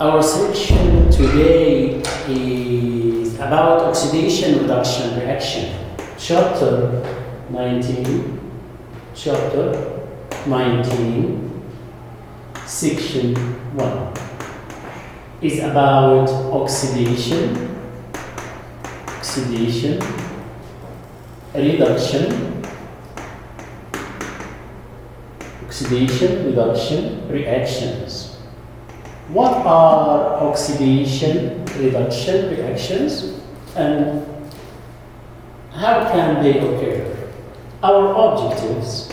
Our section today is about oxidation reduction reaction. Chapter 19, section 1 is about oxidation, reduction reactions. What are oxidation reduction reactions and how can they occur? Our objectives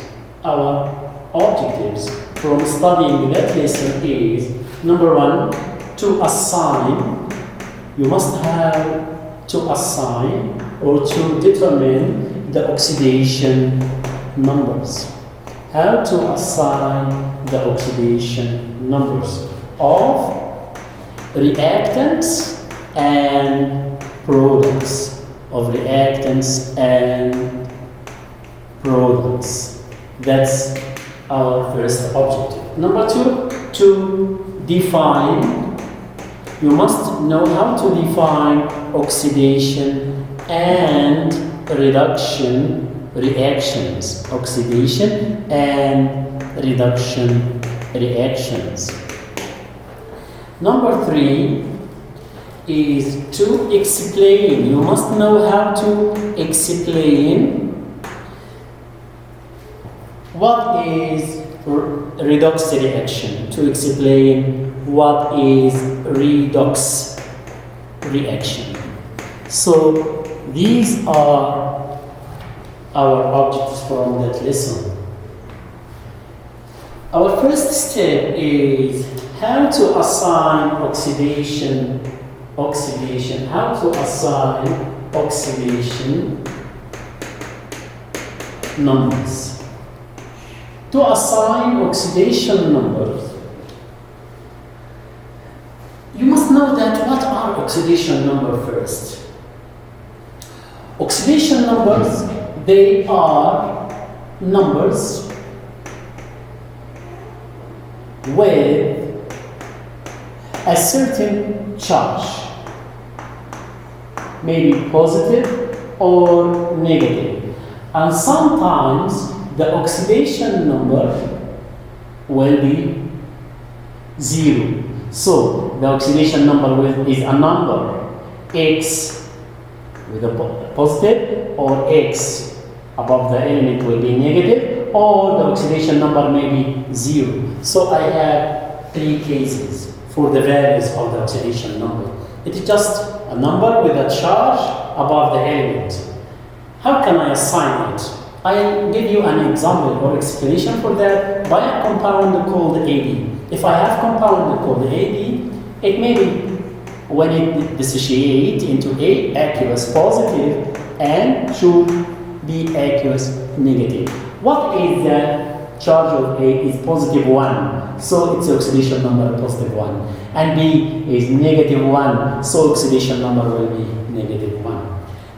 from studying that lesson is, number one, you must have to assign or to determine the oxidation numbers. How to assign the oxidation numbers of reactants and products. That's our first objective. Number two, to define. You must know how to define oxidation and reduction reactions. Number three is to explain. You must know how to explain what is redox reaction. To explain what is redox reaction. So these are our objectives from that lesson. Our first step is how to assign oxidation numbers. To assign oxidation numbers, you must know that what are oxidation numbers first. Oxidation numbers, they are numbers with a certain charge, maybe positive or negative, and sometimes the oxidation number will be 0. So the oxidation number is a number X with a positive, or X above the element will be negative, or the oxidation number may be 0. So I have 3 cases for the values of the oxidation number. It is just a number with a charge above the element. How can I assign it? I'll give you an example or explanation for that by a compound called AD. If I have compound called AD, it may be when it dissociates into A, aqueous positive, and should be aqueous negative. What is the charge of A is positive 1, so its oxidation number is positive 1. And B is negative 1, so oxidation number will be negative 1.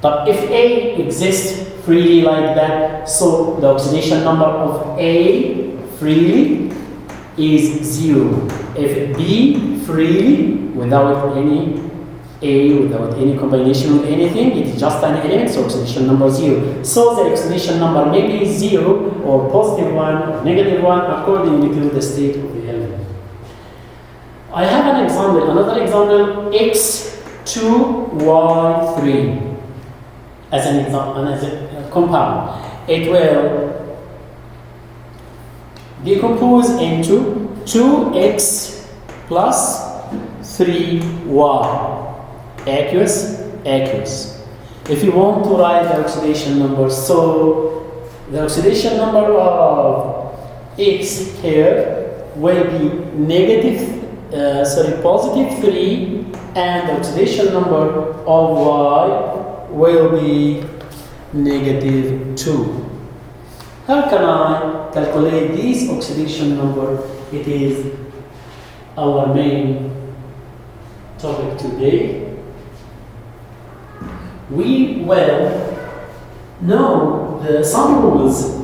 But if A exists freely like that, so the oxidation number of A freely is 0. If B freely, without any combination with anything, it is just an element, so oxidation number 0. So the oxidation number may be 0 or positive 1 or negative 1 according to the state of the element. I have an example, another example, X2Y3 as an example, as a compound. It will decompose into 2X plus 3Y. Aqueous. If you want to write the oxidation number, so the oxidation number of X here will be positive 3, and the oxidation number of Y will be negative 2. How can I calculate this oxidation number? It is our main topic today. We will know some rules.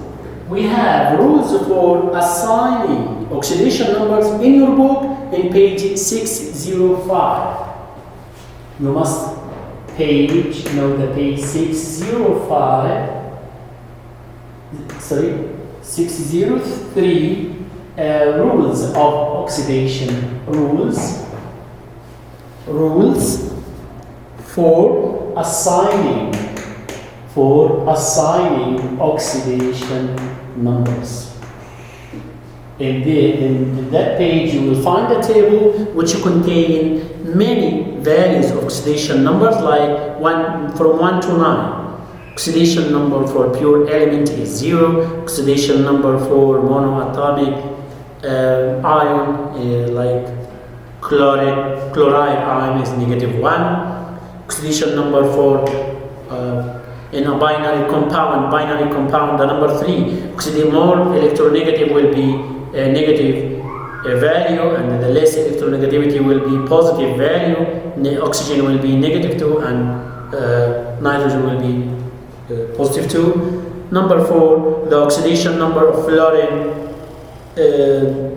We have rules for assigning oxidation numbers in your book. in page 605. You must know the page 605, sorry, 603, rules of oxidation, rules for assigning oxidation numbers. In that page, you will find a table which contain many values of oxidation numbers, like from 1 to 9. Oxidation number for pure element is 0. Oxidation number for monoatomic ion, like chloride ion, is -1. Oxidation number for in a binary compound, the number 3. More electronegative will be a negative value, and the less electronegativity will be positive value. Oxygen will be -2, and nitrogen will be +2. Number 4, the oxidation number of fluorine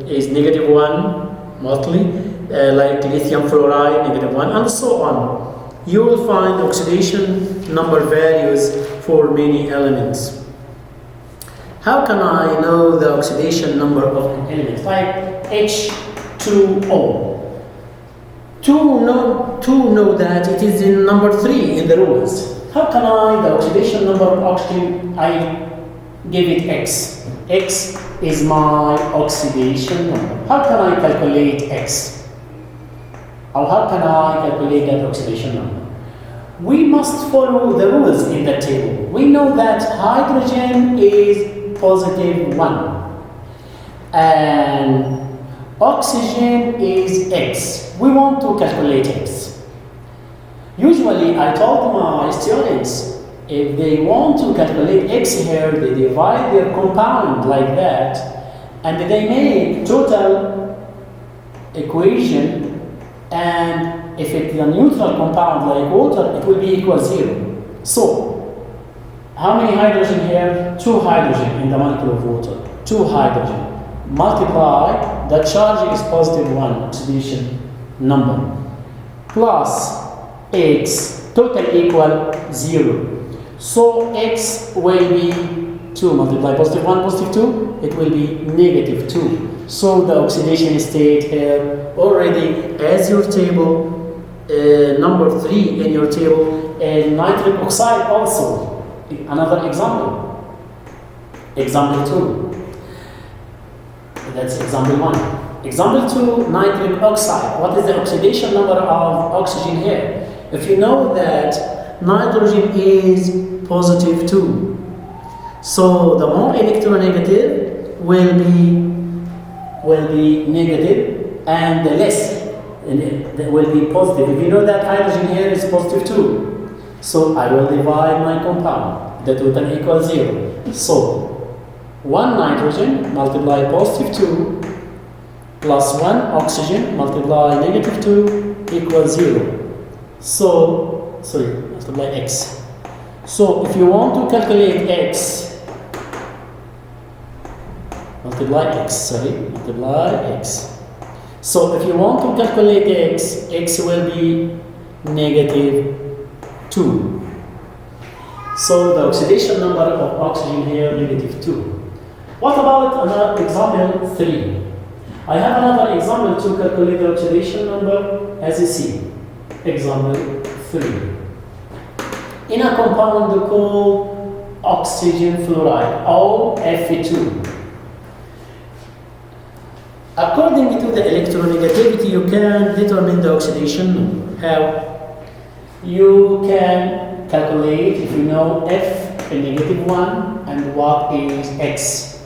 is -1, mostly, like lithium fluoride, -1, and so on. You will find oxidation number values for many elements. How can I know the oxidation number of an element? Like H2O. To know that it is in number 3 in the rules. How can the oxidation number of oxygen, I give it X. X is my oxidation number. How can I calculate X? Or how can I calculate that oxidation number? We must follow the rules in the table. We know that hydrogen is +1 and oxygen is X. We want to calculate X. Usually, I told my students, if they want to calculate X here, they divide their compound like that, and they make total equation, and if it's a neutral compound like water, it will be equal 0. So, how many hydrogen here? 2 hydrogen in the molecule of water. 2 hydrogen. Multiply, the charge is +1, oxidation number, plus X, total equal 0. So X will be 2, multiply +1, +2, it will be -2. So the oxidation state here already, as your table, number 3 in your table, and nitric oxide also. Another example. Example 2. That's example 1. Example 2, nitric oxide. What is the oxidation number of oxygen here? If you know that nitrogen is +2, so the more electronegative will be negative, and the less will be positive. If you know that hydrogen here is +2, so I will divide my compound. The total equals 0. So 1 nitrogen multiply +2 plus 1 oxygen multiply -2 equals 0. So, multiply X. So if you want to calculate X, multiply X. So if you want to calculate X, X will be -2. So the oxidation number of oxygen here, -2. What about another example 3? I have another example to calculate the oxidation number, as you see. Example 3. In a compound called oxygen fluoride, OF2. According to the electronegativity, you can determine the oxidation number. How? You can calculate, if you know F, a -1, and what is X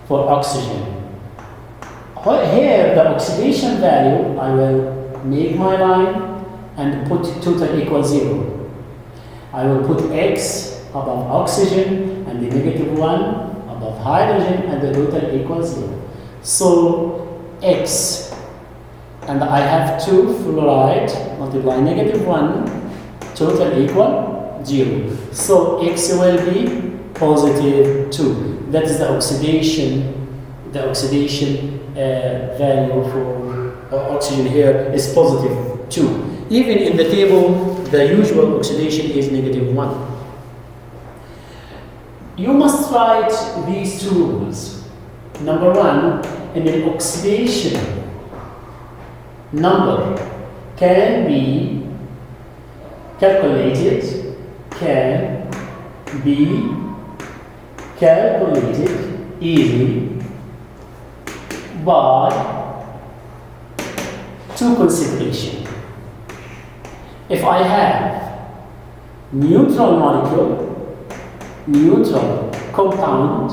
for oxygen. Here, the oxidation value, I will make my line and put total equals 0. I will put X above oxygen and the -1 above hydrogen, and the total equals 0. So X, and I have 2 fluoride, multiply -1, total equal 0. So X will be +2. That is the oxidation value for oxygen here is positive 2. Even in the table, the usual oxidation is negative 1. You must write these two rules. Number 1, in an oxidation number can be calculated easily by two considerations. If I have neutral molecule, neutral compound,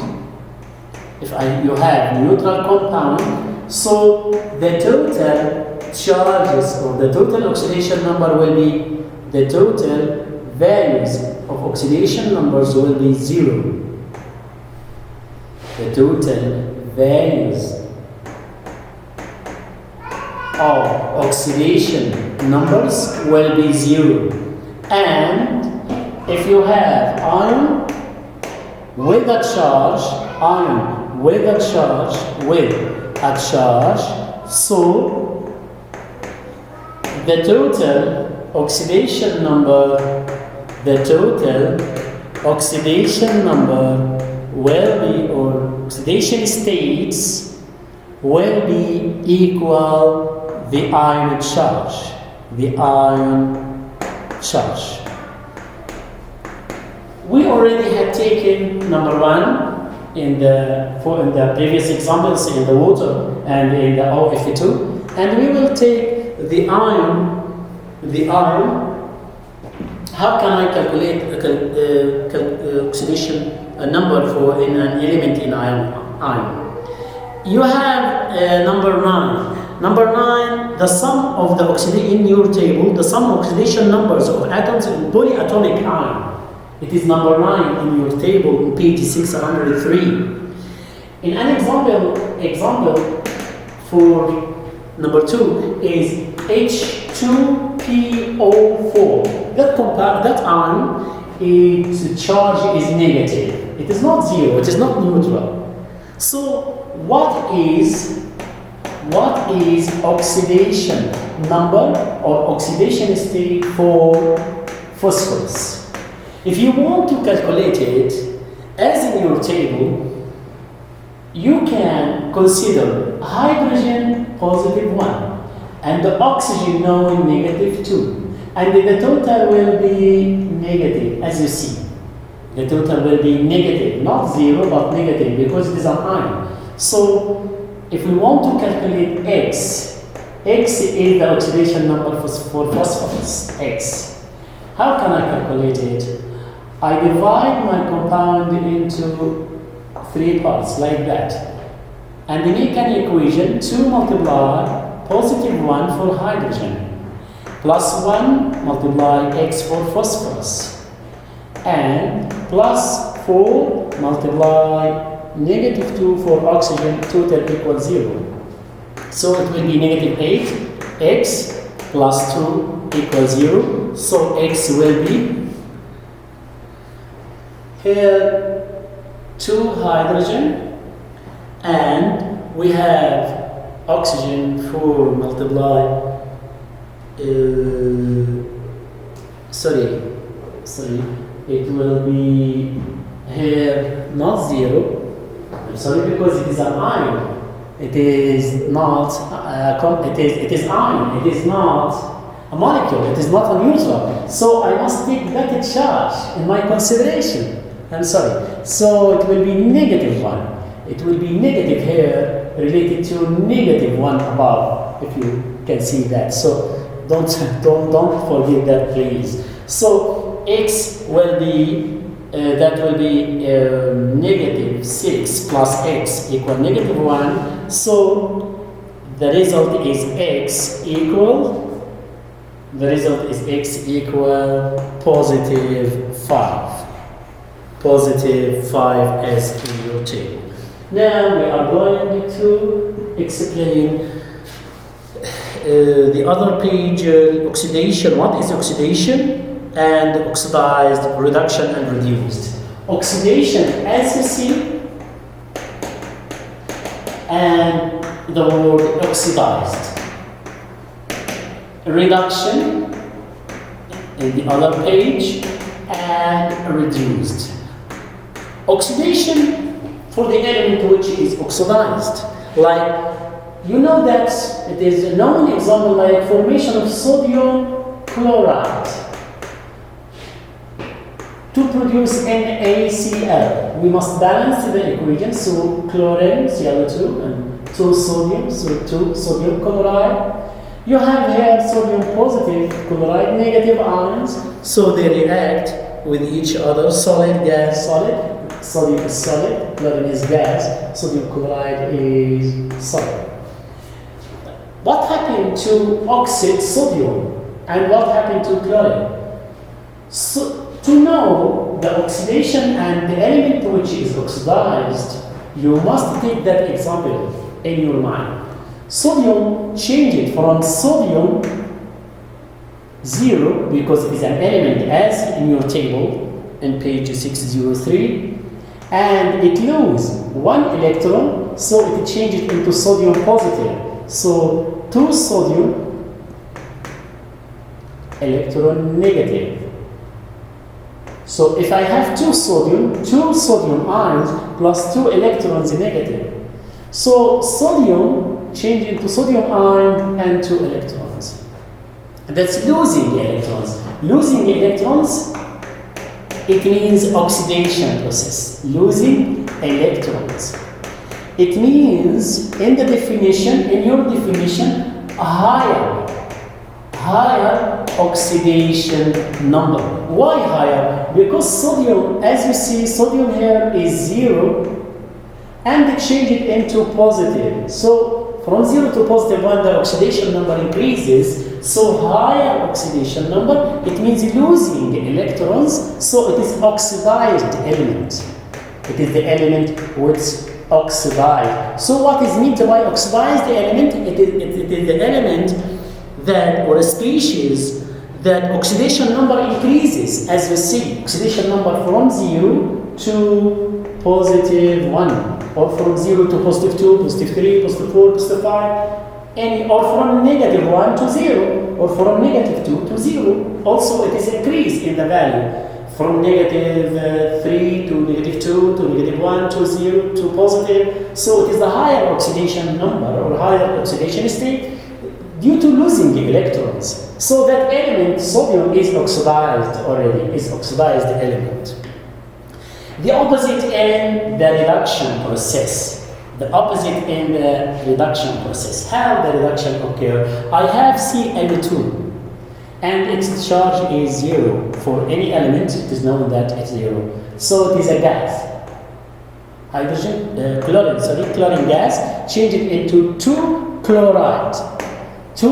you have neutral compound, so the total charges or the total oxidation number will be, the total values of oxidation numbers will be 0. The total values of oxidation numbers will be 0. And if you have iron with a charge, so the total oxidation number will be, or oxidation states will be equal the ion charge. We already had taken number 1 in the previous examples in the water and in the OF2, and we will take the ion. How can I calculate oxidation number for in an element in ion? You have number 9. Number 9, the sum of the oxidation in your table, the sum of oxidation numbers of atoms in polyatomic ion. It is number 9 in your table on page 603. In an example for number 2 is H2PO4. That ion, its charge is negative. It is not 0. It is not neutral. So what is oxidation number or oxidation state for phosphorus? If you want to calculate it, as in your table, you can consider hydrogen positive 1 and the oxygen knowing negative 2. And the total will be negative, as you see. The total will be negative, not 0, but negative, because it is an ion. So, if we want to calculate X is the oxidation number for phosphorus, X. How can I calculate it? I divide my compound into 3 parts, like that. And make an equation to multiply positive 1 for hydrogen, plus 1 multiply X for phosphorus, and plus 4 multiply negative 2 for oxygen, total equals 0. So it will be negative 8, X plus 2 equals 0. So X will be here 2 hydrogen, and we have oxygen 4 multiply it will be here not 0. I'm sorry, because it is an ion. It is not it is ion. It is not a molecule. It is not a neutral. So I must take that charge in my consideration. I'm sorry. So it will be negative 1. It will be negative here related to negative 1 above, if you can see that. So don't forget that, please. So X will be that will be negative 6 plus X equal negative 1. So the result is X equal positive 5. Positive 5 as in your table. Now we are going to explain the other page, oxidation. What is oxidation? And oxidized, reduction and reduced. Oxidation, as you see, and the word oxidized. reduction in the other page, and reduced. Oxidation for the element which is oxidized. Like, you know that it is a known example like formation of sodium chloride to produce NaCl. We must balance the equation, so chlorine, Cl2, and 2 sodium, so 2 sodium chloride. You have here sodium positive chloride, negative ions, so they react with each other, solid, gas, solid. Sodium is solid, chlorine is gas, sodium chloride is solid. What happened to sodium and what happened to chlorine? So, to know the oxidation and the element which is oxidized, you must take that example in your mind. Sodium changed from sodium 0 because it is an element as in your table in page 603, and it loses 1 electron, so it changed into sodium positive. So 2 sodium electron negative. So if I have 2 sodium ions plus 2 electrons negative. So sodium changed into sodium ion and 2 electrons. That's losing electrons. Losing electrons, it means oxidation process. Losing electrons. It means in your definition, a higher oxidation number. Why higher? Because sodium, as you see, sodium here is 0 and it changed it into positive. So from 0 to positive 1, the oxidation number increases. So higher oxidation number, it means losing electrons, so it is oxidized element. It is the element which oxidized. So what is meant by oxidized element? It is the element that, or a species that oxidation number increases, as you see, oxidation number from 0 to positive 1, or from 0 to positive 2, positive 3, positive 4, positive 5, or from negative 1 to 0, or from negative 2 to 0. Also, it is increased in the value from negative 3 to negative 2 to negative 1 to 0 to positive. So it is the higher oxidation number or higher oxidation state due to losing electrons. So that element, sodium, is oxidized already, is oxidized element. The opposite in the reduction process. The opposite in the reduction process. How the reduction occurs? I have Cl2 and its charge is 0. For any element, it is known that it's 0. So it is a gas. Chlorine gas, change it into 2 chloride. 2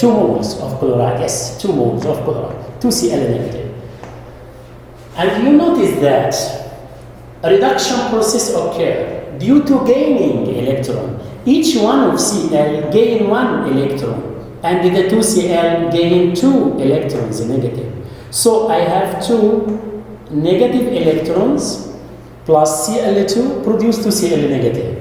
moles of chloride, yes, 2 moles of chloride, 2 Cl negative. And you notice that a reduction process occurs due to gaining electron. Each one of Cl gain 1 electron, and the 2 Cl gain 2 electrons negative. So I have 2 negative electrons plus Cl2 produce 2 Cl negative.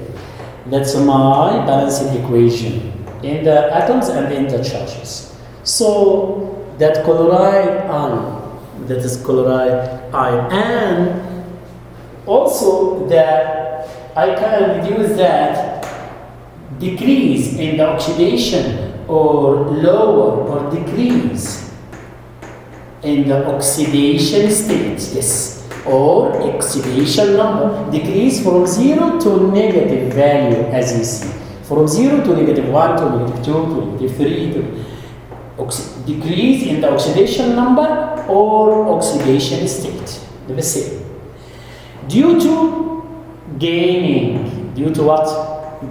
That's my balanced equation in the atoms and in the charges. So that chloride ion, that is chloride ion, and also that I can reduce that decrease in the oxidation or lower or decrease in the oxidation state, yes, or oxidation number, decrease from 0 to negative value, as you see, from 0 to negative 1 to negative 2 to negative 3 to decrease in the oxidation number or oxidation state, the same. Due to what?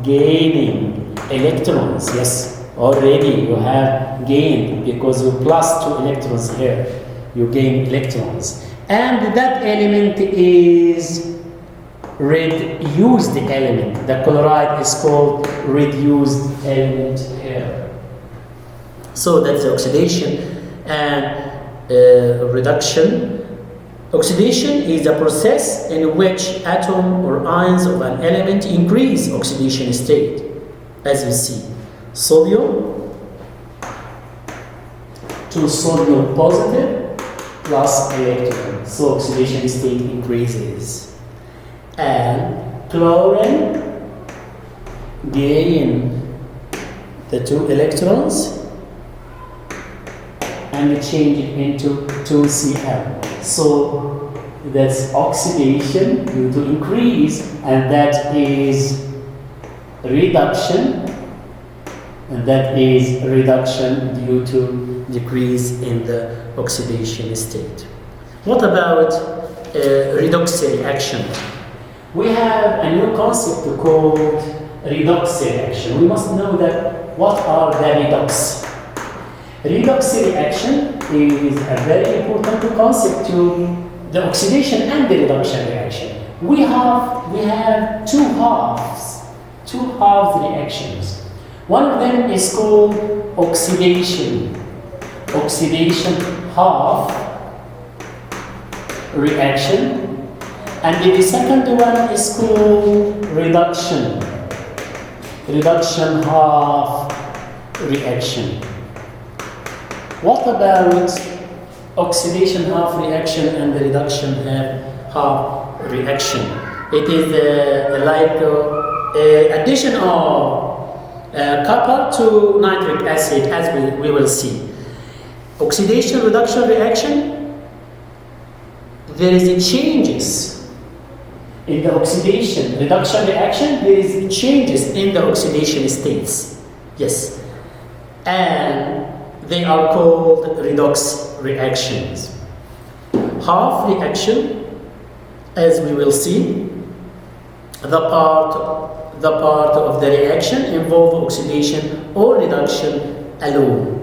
Gaining electrons, yes, already you have gained because you plus 2 electrons here, you gain electrons. And that element is reduced element. The chloride is called reduced element here. So that's the oxidation and reduction. Oxidation is a process in which atom or ions of an element increase oxidation state. As we see, sodium to sodium positive plus electron. So oxidation state increases. And chlorine gain the 2 electrons and change it into 2Cl. So that's oxidation due to increase, and that is reduction, due to decrease in the oxidation state. What about redox reaction? We have a new concept called redox reaction. We must know that what are the redox. Redox reaction is a very important concept to the oxidation and the reduction reaction. We have two halves reactions. One of them is called oxidation half reaction, and the second one is called reduction half reaction. What about oxidation half reaction and the reduction half reaction? It is like addition of copper to nitric acid, as we will see. Oxidation reduction reaction, there is a changes in the oxidation reduction reaction, there is changes in the oxidation states. Yes. And they are called redox reactions. Half reaction, as we will see, the part of the reaction involve oxidation or reduction alone.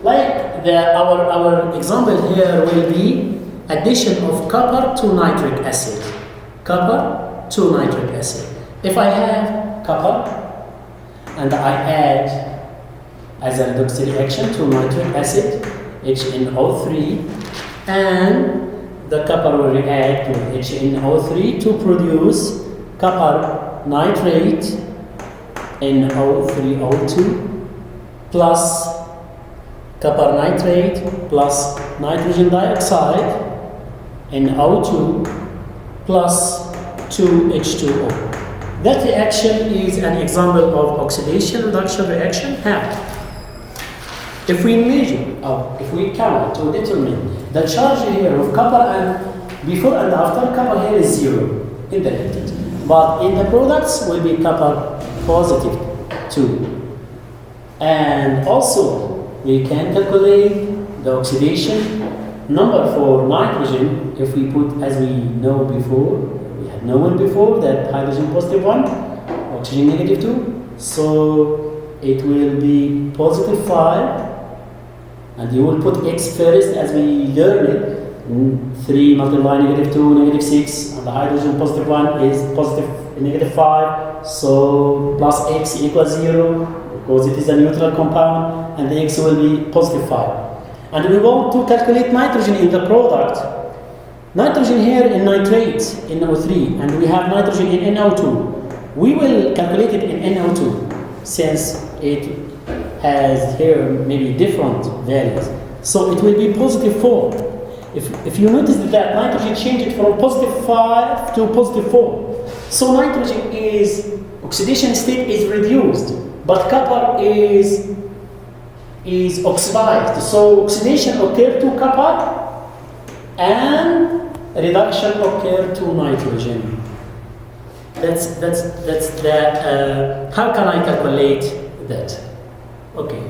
Like our example here will be addition of copper to nitric acid. If I have copper and I add as a redox reaction to nitric acid, HNO3, and the copper will react with HNO3 to produce copper nitrate, NO3O2, plus copper nitrate plus nitrogen dioxide, NO2, plus 2H2O. That reaction is an example of oxidation reduction reaction. How? If we measure, or if we count to determine the charge here of copper, and before and after, copper here is 0 in the reactant, but in the products will be copper positive 2. And also we can calculate the oxidation number for nitrogen if we put, as we know before, we had known before that hydrogen positive 1, oxygen negative 2, so it will be positive 5. And you will put x first, as we learned it. 3 multiply negative 2, negative 6, and the hydrogen positive 1 is positive negative 5. So plus x equals 0, because it is a neutral compound, and the x will be positive 5. And we want to calculate nitrogen in the product. Nitrogen here in nitrates, NO3, and we have nitrogen in NO2. We will calculate it in NO2, since it has here maybe different values. So it will be positive 4. If you notice that nitrogen changed from positive 5 to positive 4. So nitrogen is, oxidation state is reduced, but copper is oxidized. So oxidation occurred to copper and reduction occurred to nitrogen. That's the, how can I calculate that? Okay.